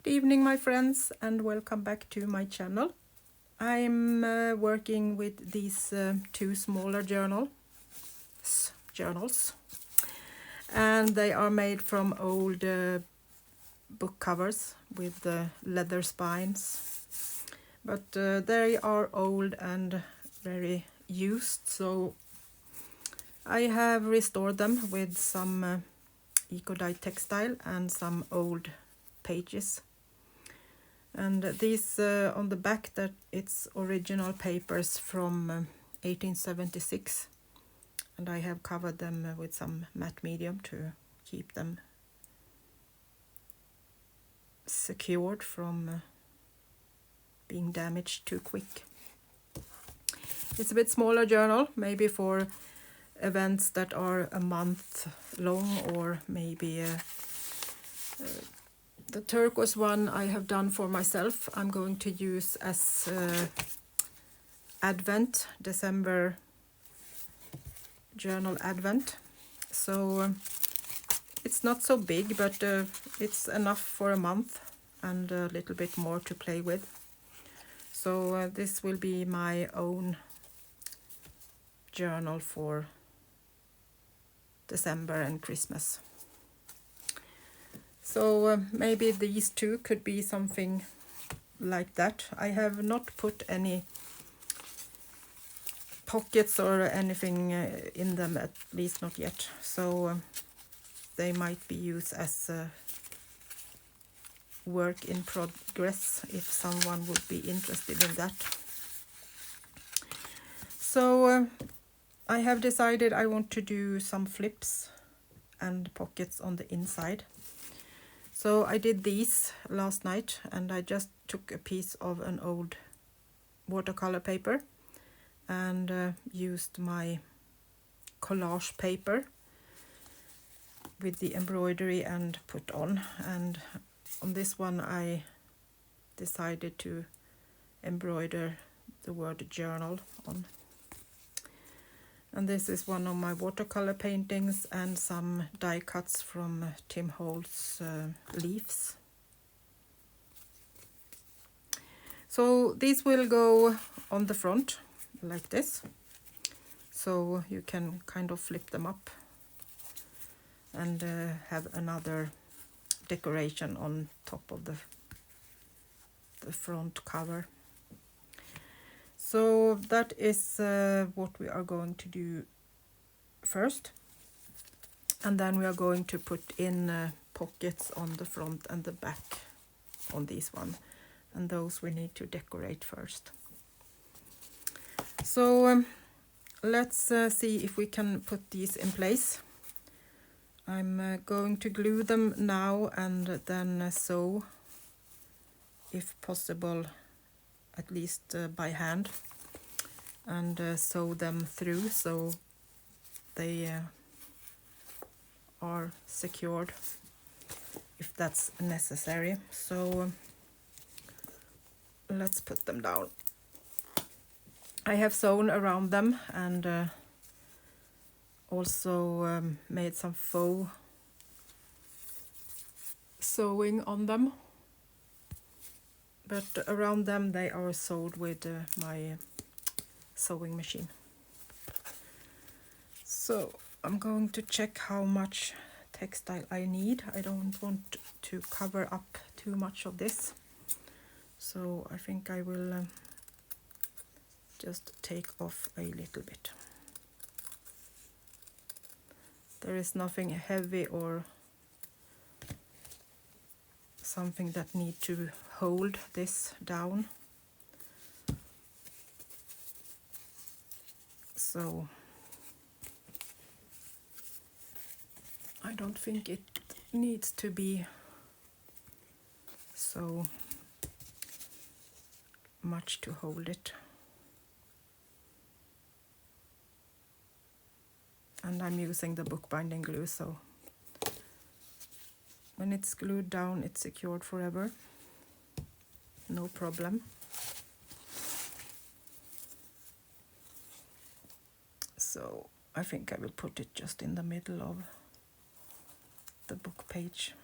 Good evening, my friends, and welcome back to my channel. I'm working with these two smaller journals, and they are made from old book covers with leather spines. But they are old and very used, so I have restored them with some Ecodyed textile and some old pages. And these on the back, that it's original papers from 1876, and I have covered them with some matte medium to keep them secured from being damaged too quick. It's a bit smaller journal, maybe for events that are a month long, or maybe the turquoise one I have done for myself. I'm going to use as Advent, December journal Advent. So it's not so big, but it's enough for a month and a little bit more to play with. So this will be my own journal for December and Christmas. So maybe these two could be something like that. I have not put any pockets or anything in them, at least not yet. So they might be used as work in progress if someone would be interested in that. So I have decided I want to do some flips and pockets on the inside. So I did these last night, and I just took a piece of an old watercolor paper and used my collage paper with the embroidery and put on. And on this one I decided to embroider the word journal on. And this is one of my watercolor paintings and some die cuts from Tim Holt's leaves. So these will go on the front like this, so you can kind of flip them up and have another decoration on top of the front cover. So that is what we are going to do first, and then we are going to put in pockets on the front and the back on this one, and those we need to decorate first. So let's see if we can put these in place. I'm going to glue them now and then sew, if possible, at least by hand, and sew them through so they are secured if that's necessary. So let's put them down. I have sewn around them and also made some faux sewing on them, but around them they are sewed with my sewing machine. So I'm going to check how much textile I need. I don't want to cover up too much of this, so I think I will just take off a little bit. There is nothing heavy or something that need to hold this down. So I don't think it needs to be so much to hold it. And I'm using the bookbinding glue, so when it's glued down it's secured forever, no problem. So I think I will put it just in the middle of the book page.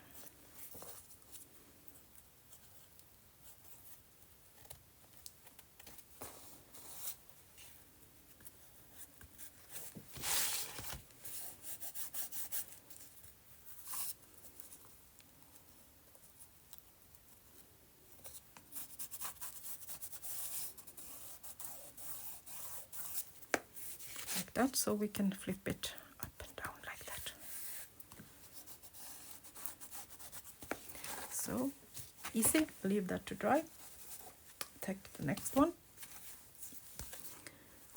like that, so we can flip it up and down like that. So easy, leave that to dry. Take the next one.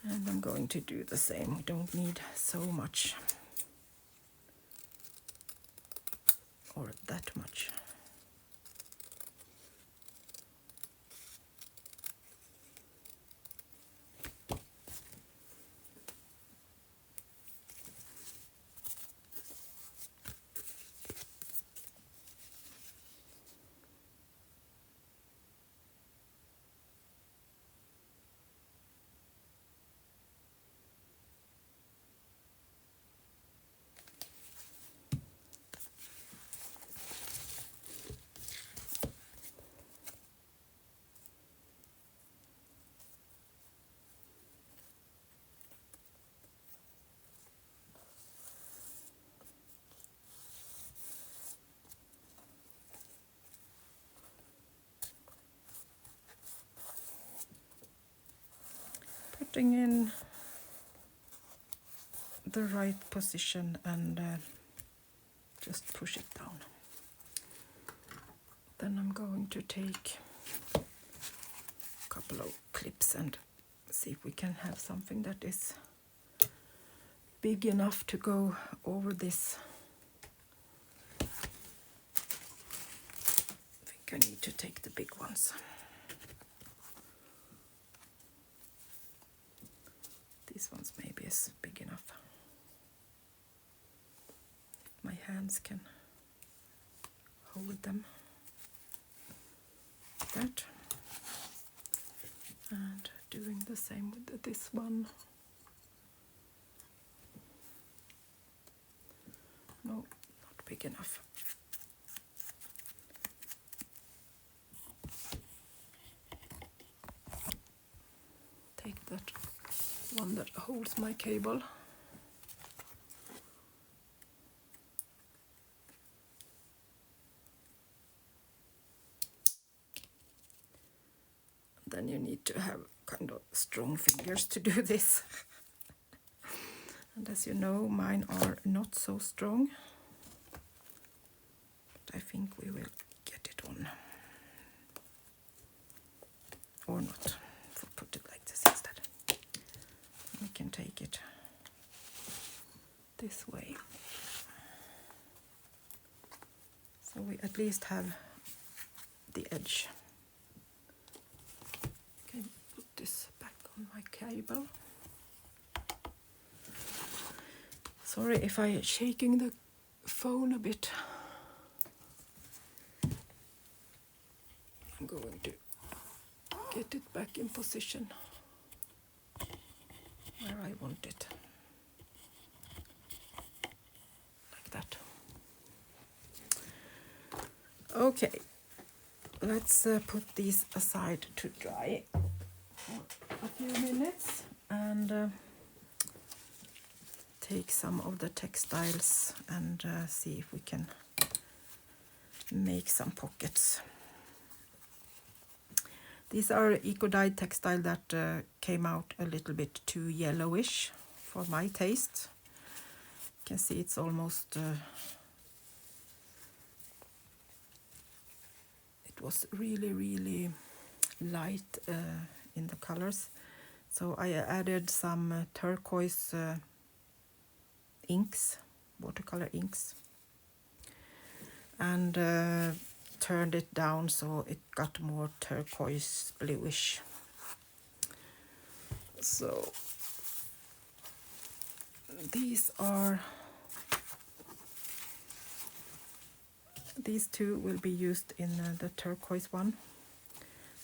And I'm going to do the same. We don't need so much or that much. Putting in the right position and just push it down. Then I'm going to take a couple of clips and see if we can have something that is big enough to go over this. I think I need to take the big ones. These ones maybe is big enough. My hands can hold them. That. And doing the same with this one. No, not big enough. Take that one that holds my cable. Then you need to have kind of strong fingers to do this. And as you know, mine are not so strong. But I think we will get it on. Or not. Put it like this instead. We can take it this way. So we at least have the edge. Okay, put this back on my cable. Sorry if I'm shaking the phone a bit. I'm going to get it back in position where I want it. Like that. Okay, let's put these aside to dry for a few minutes and take some of the textiles and see if we can make some pockets. These are Ecodyed textile that came out a little bit too yellowish for my taste. You can see it's almost it was really light in the colors, so I added some turquoise inks, watercolor inks, and turned it down so it got more turquoise bluish. So these two will be used in the turquoise one,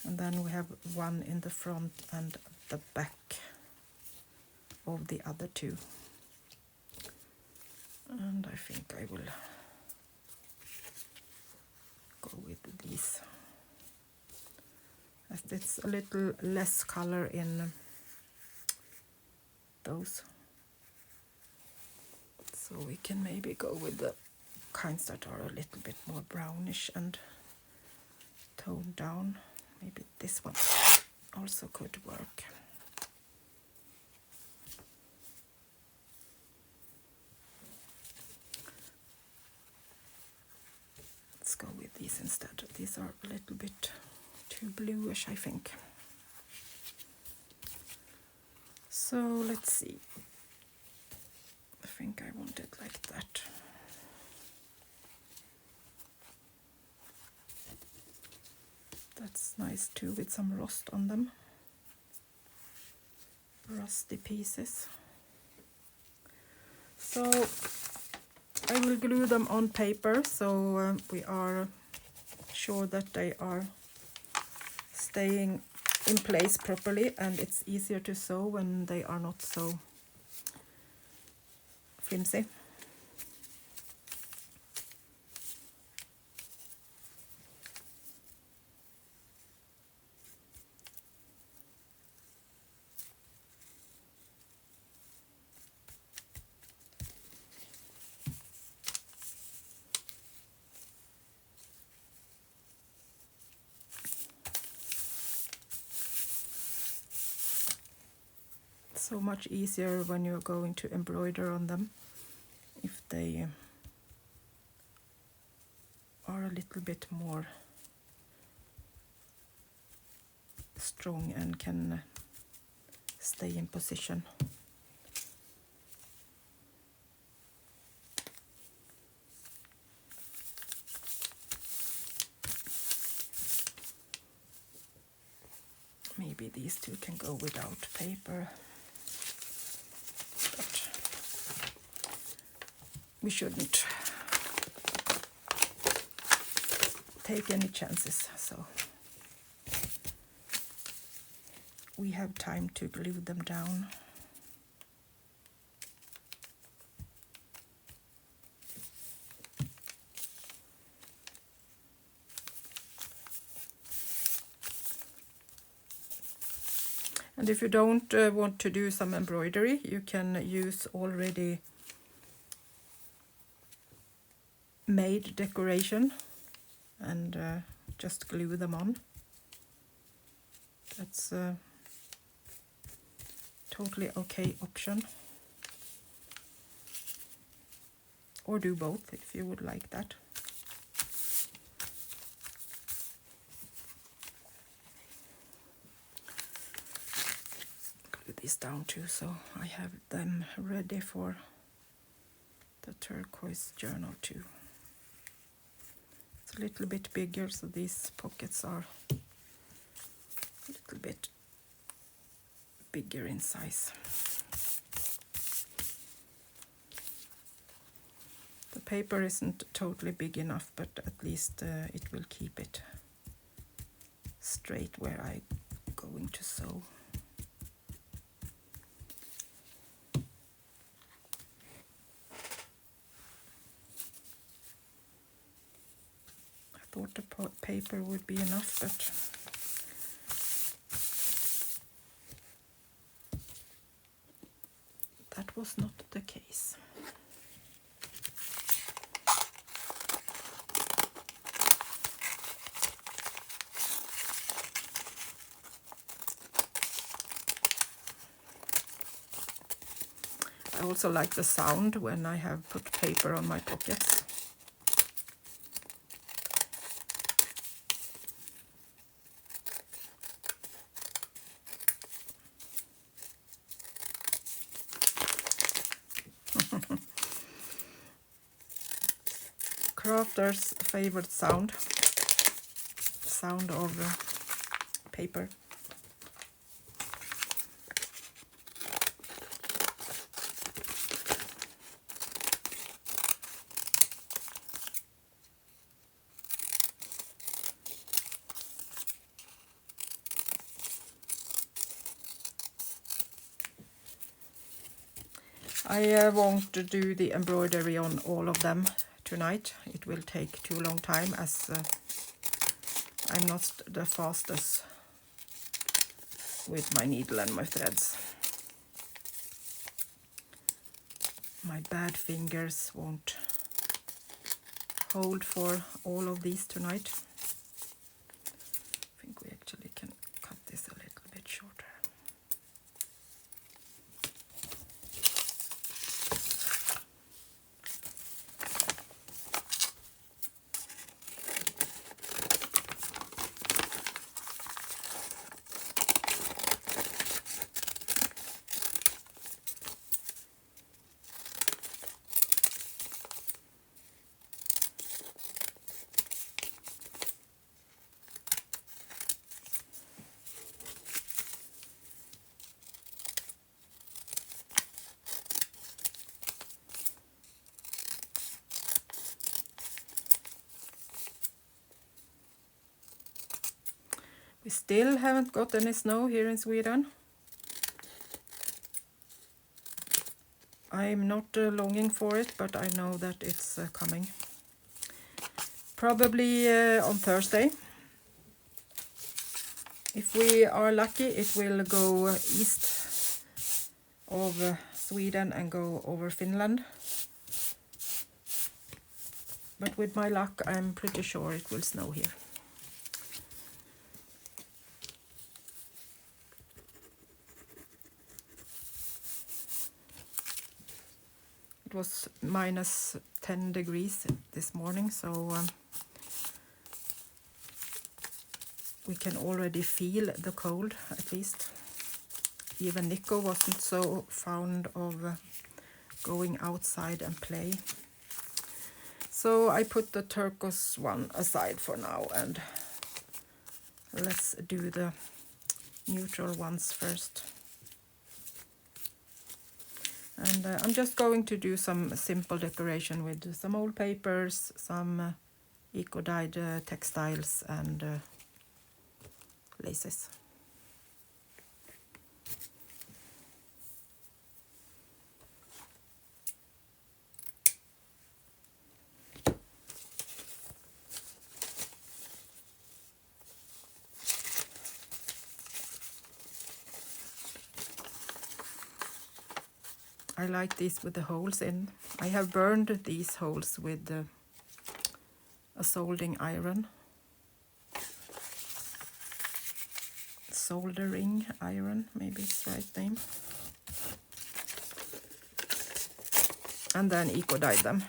and then we have one in the front and the back of the other two. And I think I will go with these, as it's a little less color in those. So we can maybe go with the kinds that are a little bit more brownish and toned down. Maybe this one also could work. these instead. These are a little bit too bluish, I think. So let's see. I think I want it like that. That's nice too, with some rust on them. Rusty pieces. So I will glue them on paper, so we are sure that they are staying in place properly, and it's easier to sew when they are not so flimsy. So much easier when you're going to embroider on them if they are a little bit more strong and can stay in position. Maybe these two can go without paper. We shouldn't take any chances, so we have time to glue them down. And if you don't want to do some embroidery, you can use already made decoration and just glue them on. That's a totally okay option. Or do both if you would like that. Glue these down too, so I have them ready for the turquoise journal too. It's a little bit bigger, so these pockets are a little bit bigger in size. The paper isn't totally big enough, but at least it will keep it straight where I'm going to sew. I thought the paper would be enough, but that was not the case. I also like the sound when I have put paper on my pockets. Crafter's favorite sound of paper. I won't do the embroidery on all of them tonight. It will take too long time, as I'm not the fastest with my needle and my threads. My bad fingers won't hold for all of these tonight. I think we actually can cut this a little bit shorter. We still haven't got any snow here in Sweden. I'm not longing for it, but I know that it's coming. Probably on Thursday. If we are lucky, it will go east of Sweden and go over Finland. But with my luck, I'm pretty sure it will snow here. It was minus 10 degrees this morning, so we can already feel the cold, at least. Even Nico wasn't so fond of going outside and play. So I put the turquoise one aside for now, and let's do the neutral ones first. And I'm just going to do some simple decoration with some old papers, some Ecodyed textiles and laces. I like these with the holes in. I have burned these holes with a soldering iron. Soldering iron, maybe it's the right name. And then Ecodyed them.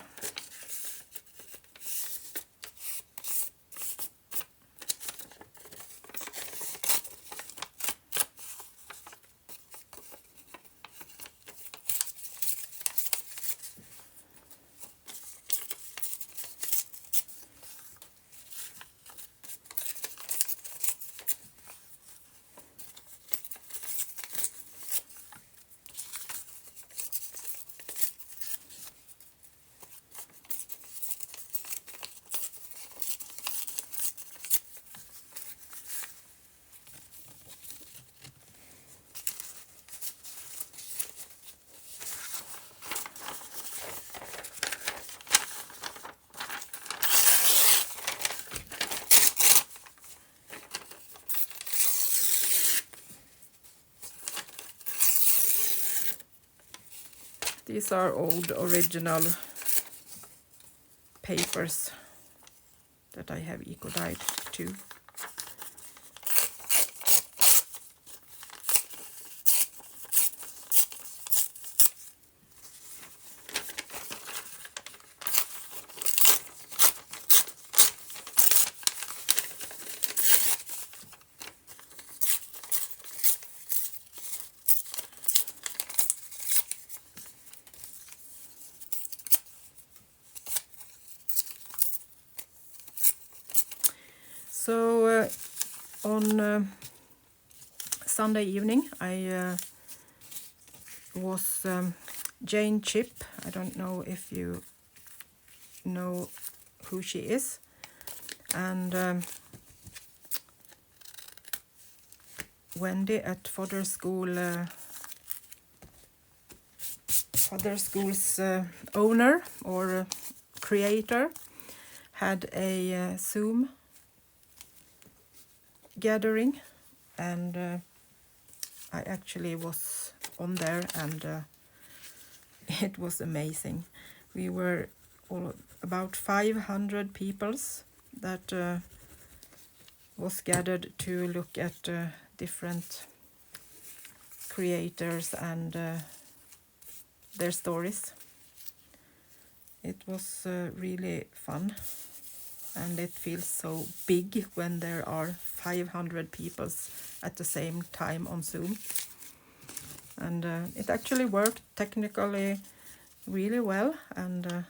These are old original papers that I have Ecodyed too. So on Sunday evening I was Jane Chip. I don't know if you know who she is. And Wendy at Fodder School's owner or creator had a Zoom gathering, and I actually was on there, and it was amazing. We were about 500 peoples that was gathered to look at different creators and their stories. It was really fun, and it feels so big when there are 500 peoples at the same time on Zoom. And it actually worked technically really well, and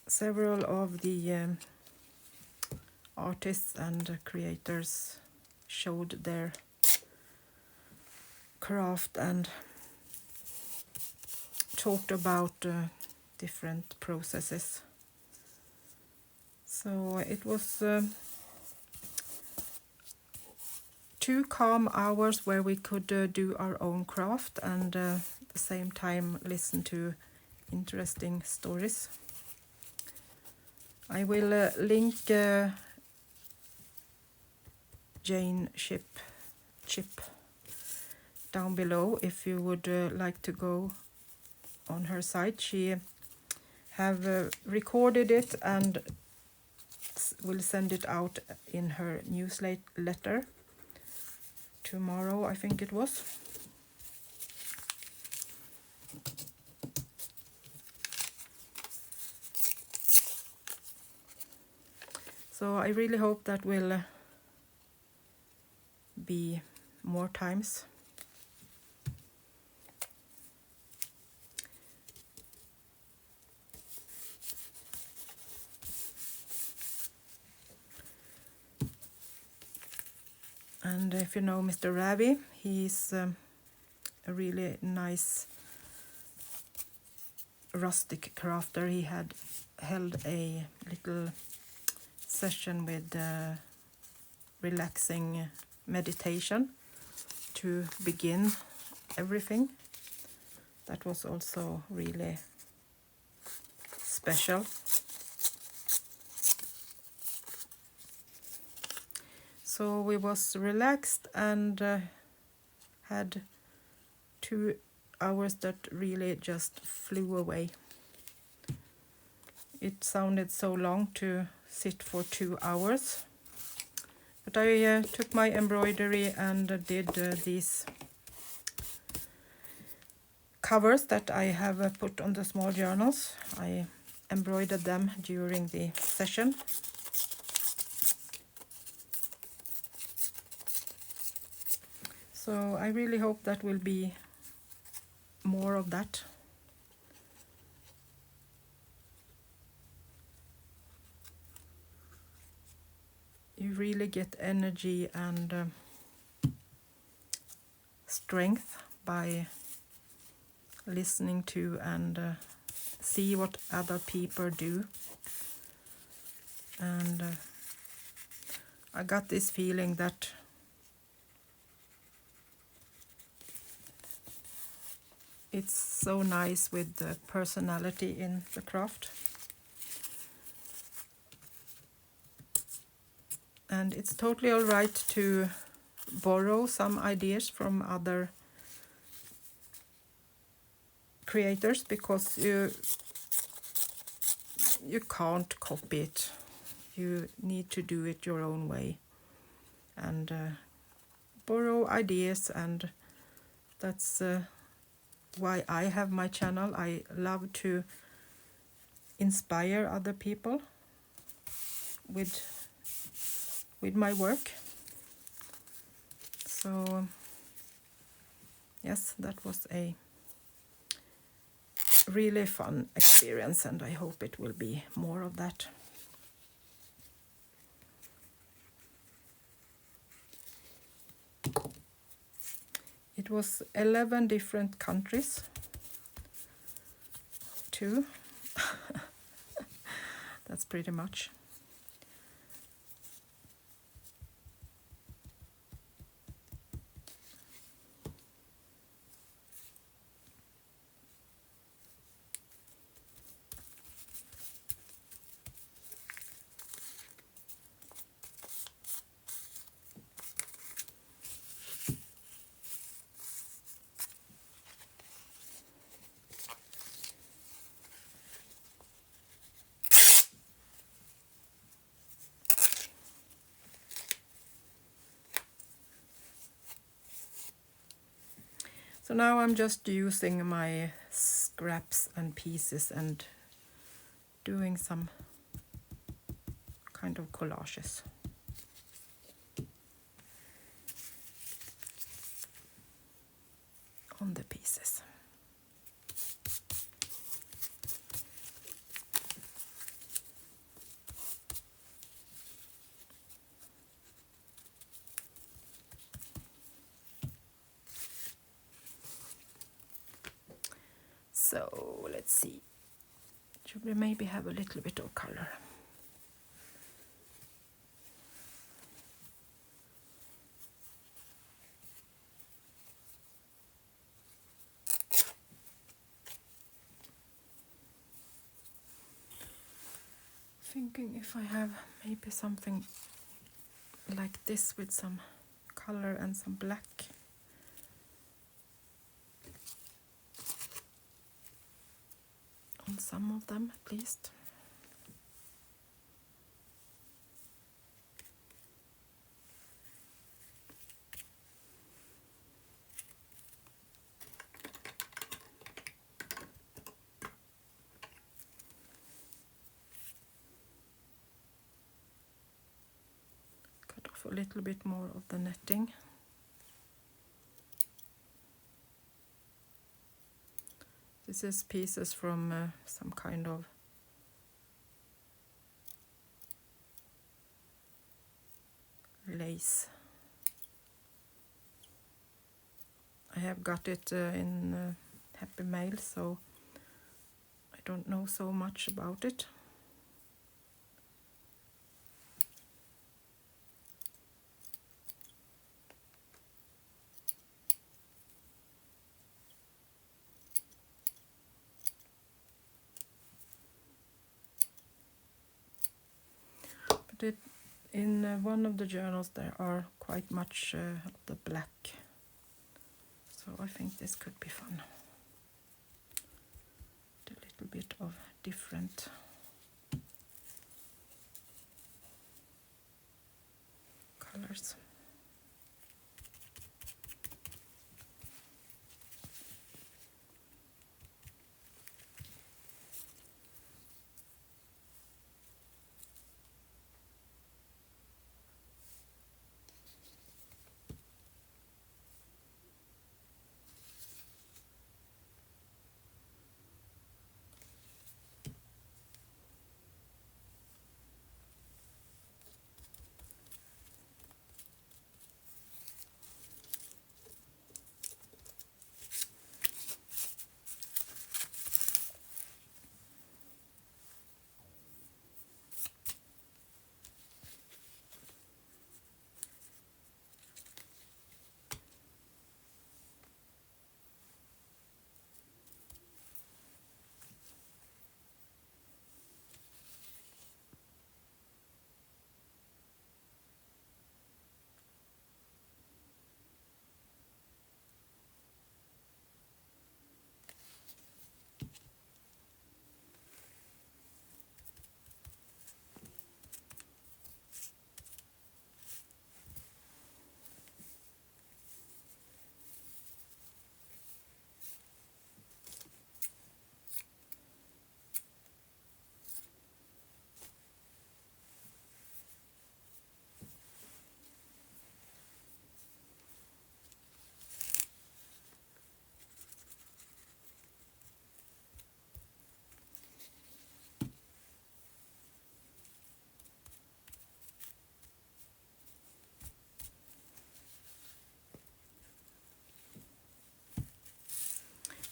several of the artists and creators showed their craft and talked about different processes. So it was 2 calm hours where we could do our own craft and at the same time listen to interesting stories. I will link Jane Chip down below if you would like to go on her site. She have recorded it and will send it out in her newsletter tomorrow, I think it was. So I really hope that will be more times. And if you know Mr. Ravi, he's a really nice rustic crafter. He had held a little session with relaxing meditation to begin everything. That was also really special. So we was relaxed and had 2 hours that really just flew away. It sounded so long to sit for 2 hours. But I took my embroidery and did these covers that I have put on the small journals. I embroidered them during the session. So I really hope that will be more of that. You really get energy and strength by listening to and see what other people do. And I got this feeling that it's so nice with the personality in the craft. And it's totally all right to borrow some ideas from other creators, because you can't copy it. You need to do it your own way and borrow ideas, and that's why I have my channel. I love to inspire other people with my work. So yes, that was a really fun experience, and I hope it will be more of that. It was 11 different countries too. That's pretty much. So now I'm just using my scraps and pieces and doing some kind of collages. On the pieces. So let's see, should we maybe have a little bit of color? thinking if I have maybe something like this with some color and some black. On some of them at least. Cut off a little bit more of the netting. This is pieces from some kind of lace. I have got it in Happy Mail, so I don't know so much about it. But in one of the journals there are quite much of the black, so I think this could be fun. A little bit of different colors.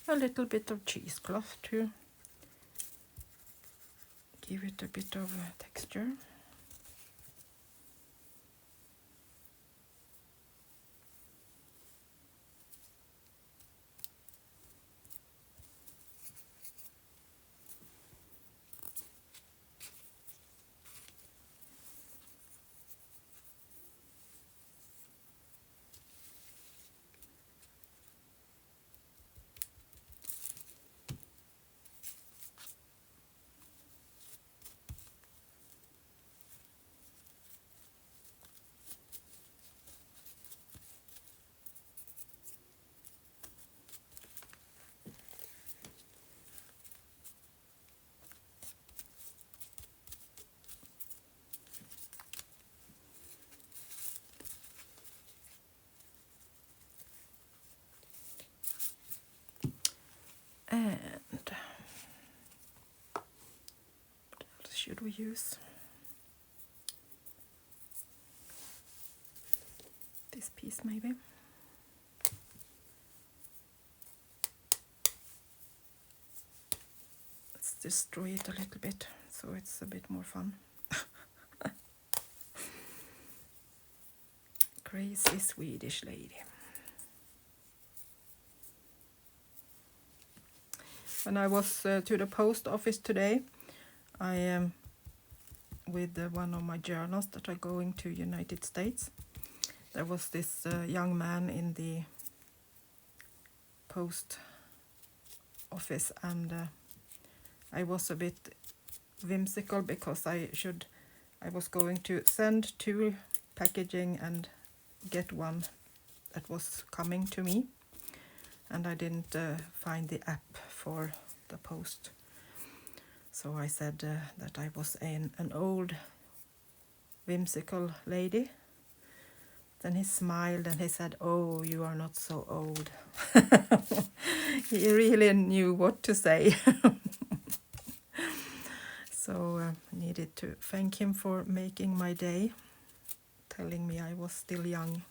A little bit of cheesecloth to give it a bit of texture. And what else should we use? This piece maybe. Let's destroy it a little bit so it's a bit more fun. Crazy Swedish lady. When I was to the post office today, I with one of my journals that are going to United States. There was this young man in the post office, and I was a bit whimsical because I was going to send 2 packaging and get one that was coming to me, and I didn't find the app for the post. So I said that I was an old whimsical lady. Then he smiled and he said, "Oh, you are not so old." He really knew what to say. So I needed to thank him for making my day, telling me I was still young.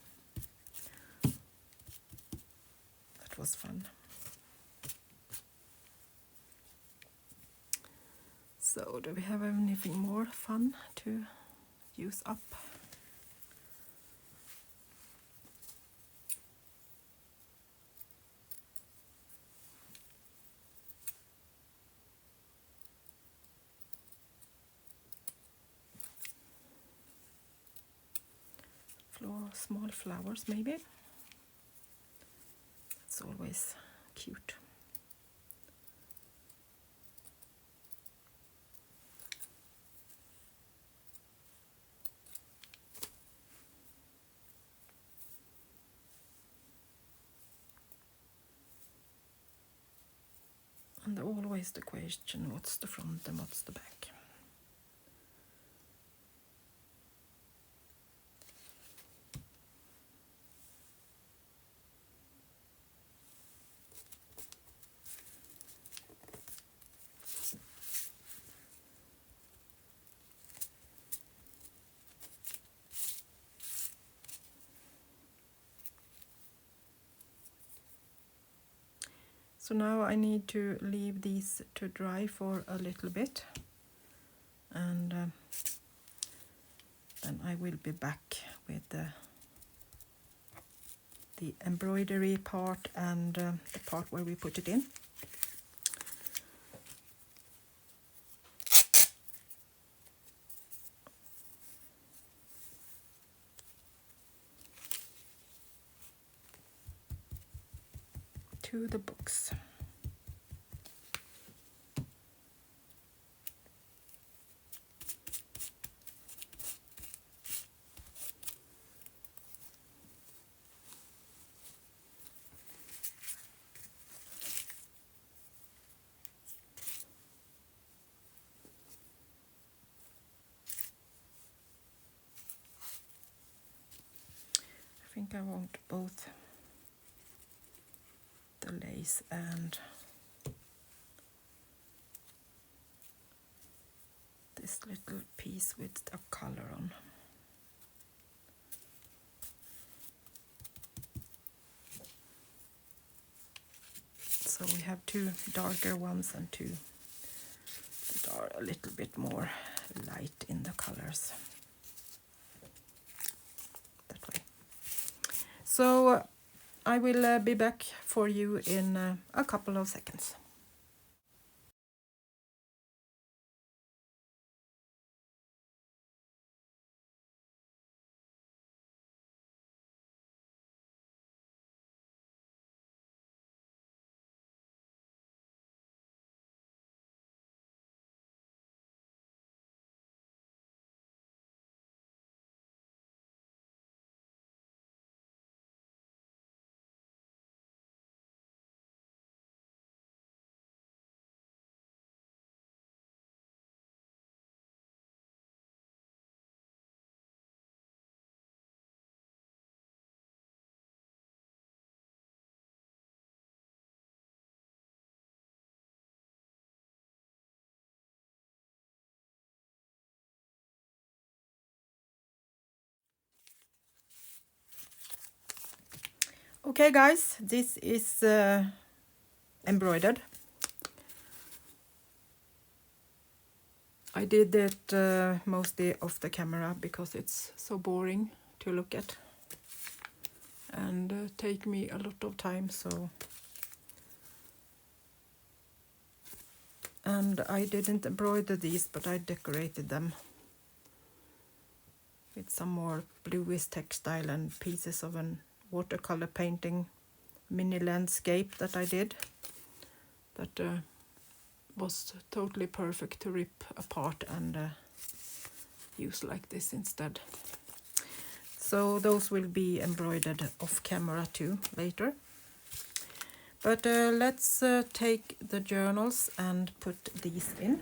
That was fun. So do we have anything more fun to use up? Small flowers maybe. It's always cute. And always the question, what's the front and what's the back? So now I need to leave these to dry for a little bit, and then I will be back with the embroidery part and the part where we put it in. To the books. I think I want both the lace and this little piece with a color on. So we have 2 darker ones and 2 that are a little bit more light in the colors. That way. So I will be back for you in a couple of seconds. Okay guys, this is embroidered. I did it mostly off the camera because it's so boring to look at and take me a lot of time. So, and I didn't embroider these, but I decorated them with some more bluish textile and pieces of an watercolor painting mini landscape that I did. That was totally perfect to rip apart and use like this instead. So those will be embroidered off camera too later. But let's take the journals and put these in.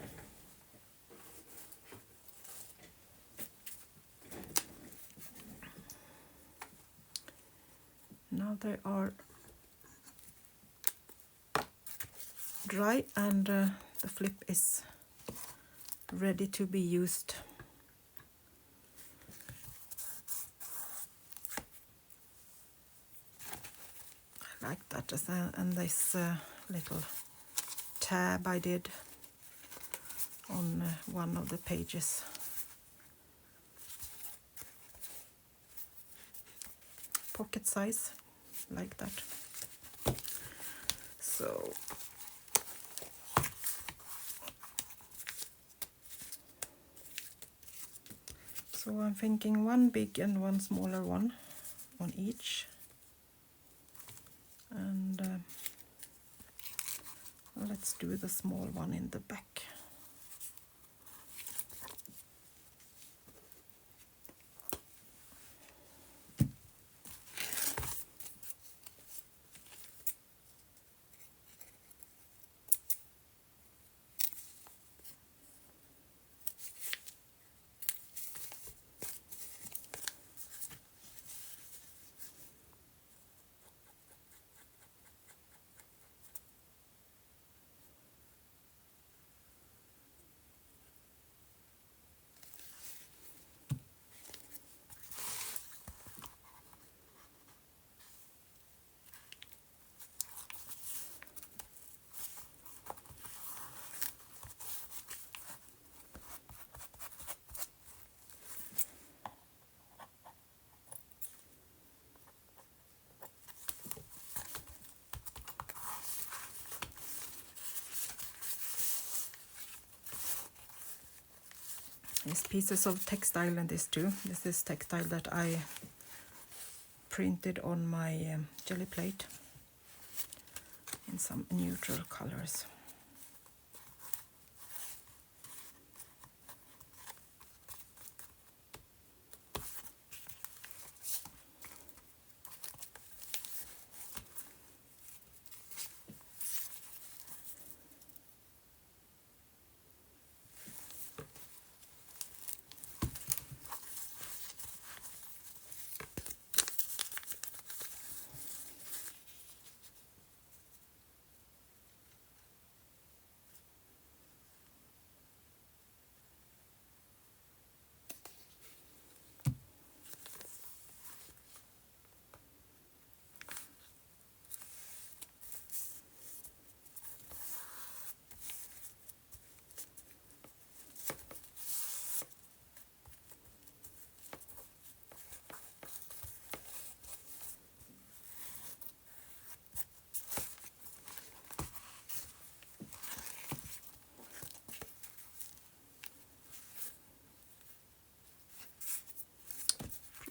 Now they are dry and the flip is ready to be used. I like that, and this little tab I did on one of the pages. Pocket size, like that. So I'm thinking one big and one smaller one on each. And let's do the small one in the back. There's pieces of textile in this too. This is textile that I printed on my jelly plate in some neutral colors.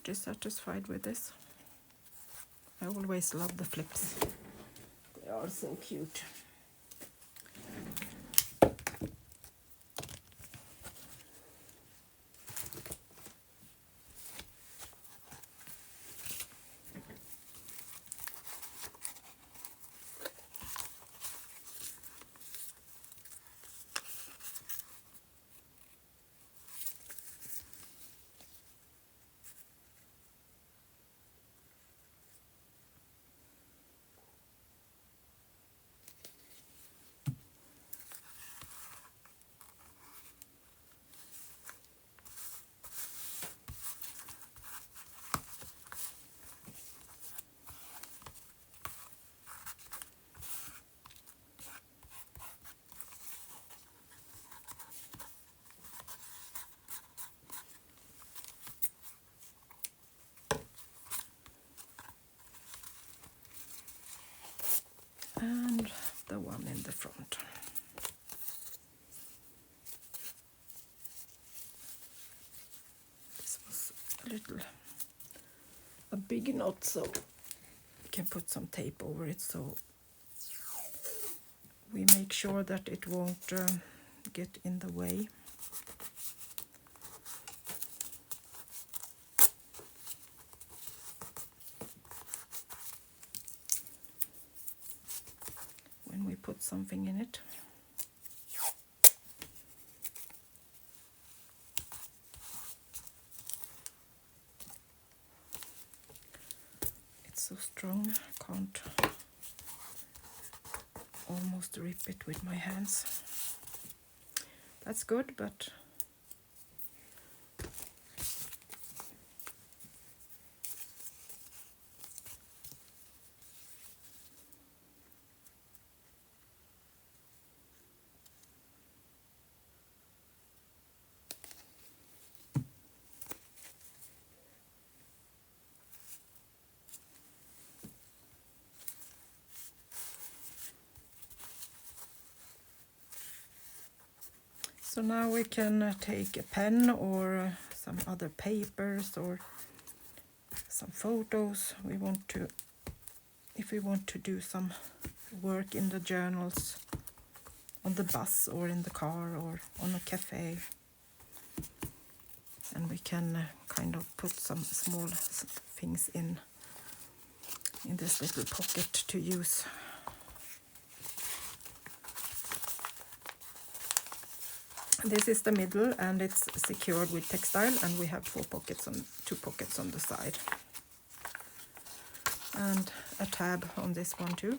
Pretty satisfied with this. I always love the flips. They are so cute. And the one in the front. This was a big knot, so we can put some tape over it so we make sure that it won't get in the way. When we put something in it. It's so strong, I can't almost rip it with my hands. That's good, but so now we can take a pen or some other papers or some photos. If we want to do some work in the journals on the bus or in the car or on a cafe, and we can kind of put some small things in this little pocket to use. This is the middle, and it's secured with textile, and we have 2 pockets on the side, and a tab on this one too.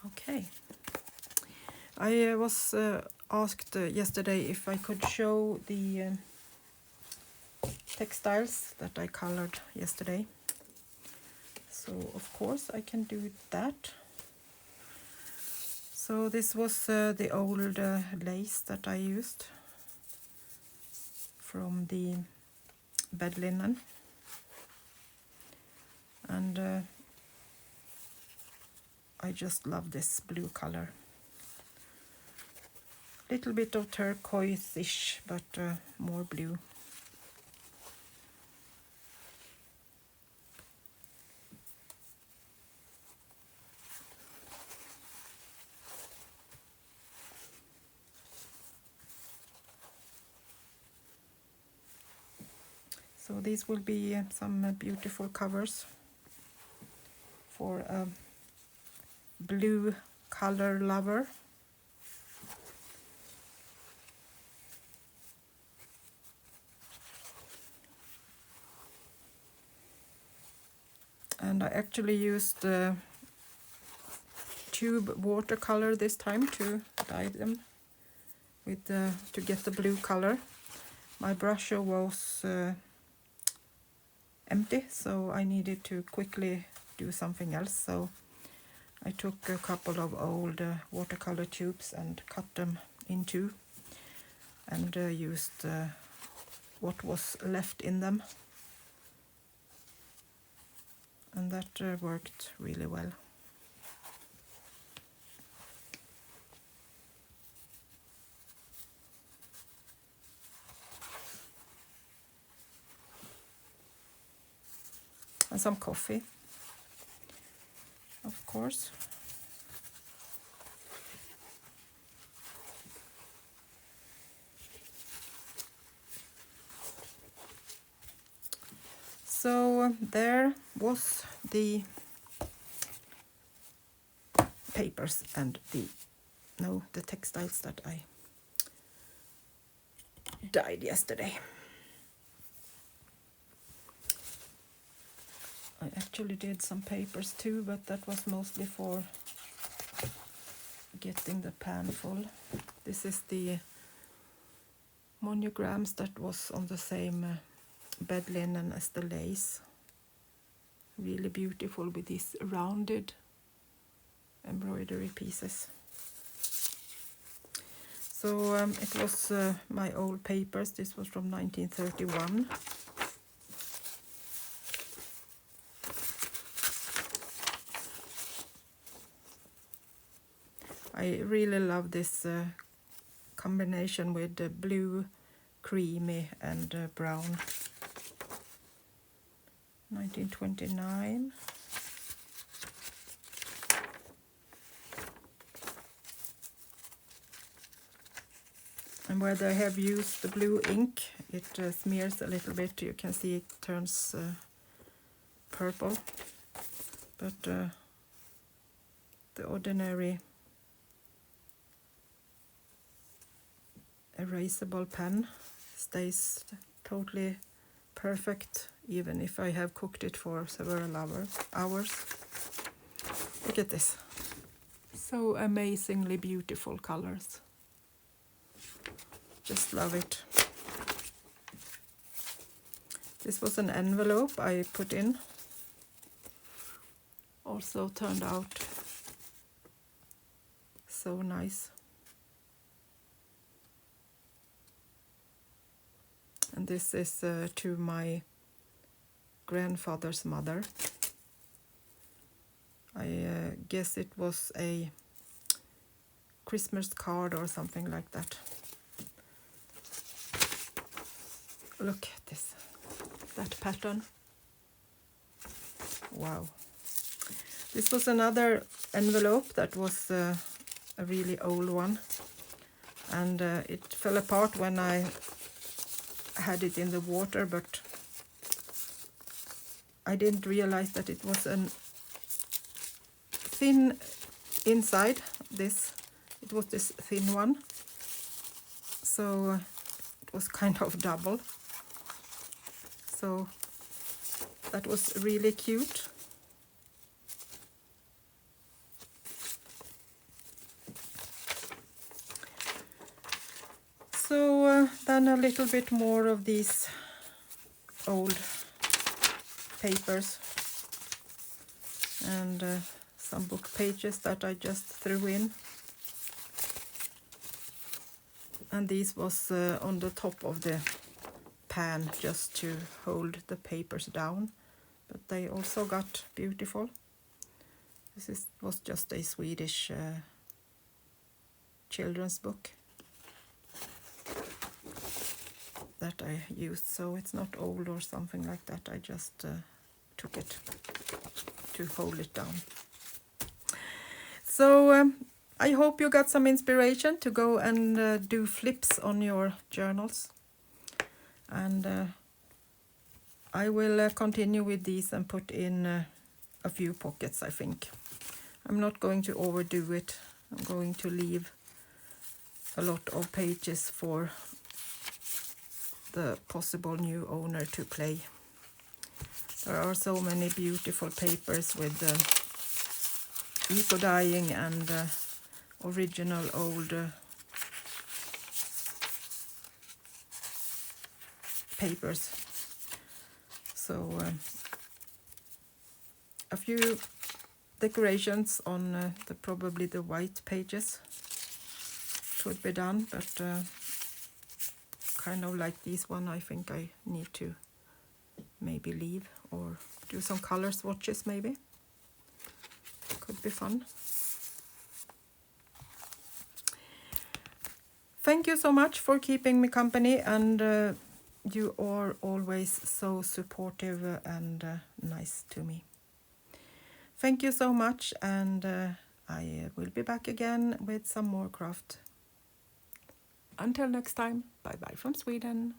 Okay, I was asked yesterday if I could show the textiles that I colored yesterday. So of course I can do that. So this was the old lace that I used from the bed linen, and I just love this blue color. Little bit of turquoise-ish, but more blue. So these will be some beautiful covers for a blue color lover. And I actually used tube watercolor this time to dye them with to get the blue color. My brush was empty, so I needed to quickly do something else. So I took a couple of old watercolor tubes and cut them in two, and used what was left in them, and that worked really well. And some coffee, of course. So there was the papers and the textiles that I dyed yesterday. I actually did some papers too, but that was mostly for getting the pan full. This is the monograms that was on the same bed linen as the lace. Really beautiful with these rounded embroidery pieces. So it was my old papers. This was from 1931. I really love this combination with the blue, creamy and brown. 1929. And where they have used the blue ink, it smears a little bit. You can see it turns purple. But the ordinary erasable pen stays totally perfect, even if I have cooked it for several hours. Look at this. So amazingly beautiful colors. Just love it. This was an envelope I put in. Also turned out so nice. And this is to my grandfather's mother. I guess it was a Christmas card or something like that. Look at this, that pattern. Wow. This was another envelope that was a really old one. And it fell apart when I had it in the water, but I didn't realize that it was a thin inside this. It was this thin one. So it was kind of double. So that was really cute. So then a little bit more of these old papers and some book pages that I just threw in. And these was on the top of the pan just to hold the papers down, but they also got beautiful. This was just a Swedish children's book that I used, so it's not old or something like that. I just took it to hold it down. So I hope you got some inspiration to go and do flips on your journals. And I will continue with these and put in a few pockets, I think. I'm not going to overdo it. I'm going to leave a lot of pages for the possible new owner to play. There are so many beautiful papers with eco-dyeing and original old papers. So a few decorations on probably the white pages should be done, but kind of like this one I think I need to maybe leave or do some color swatches maybe. Could be fun. Thank you so much for keeping me company, and you are always so supportive and nice to me. Thank you so much, and I will be back again with some more craft. Until next time, bye bye from Sweden.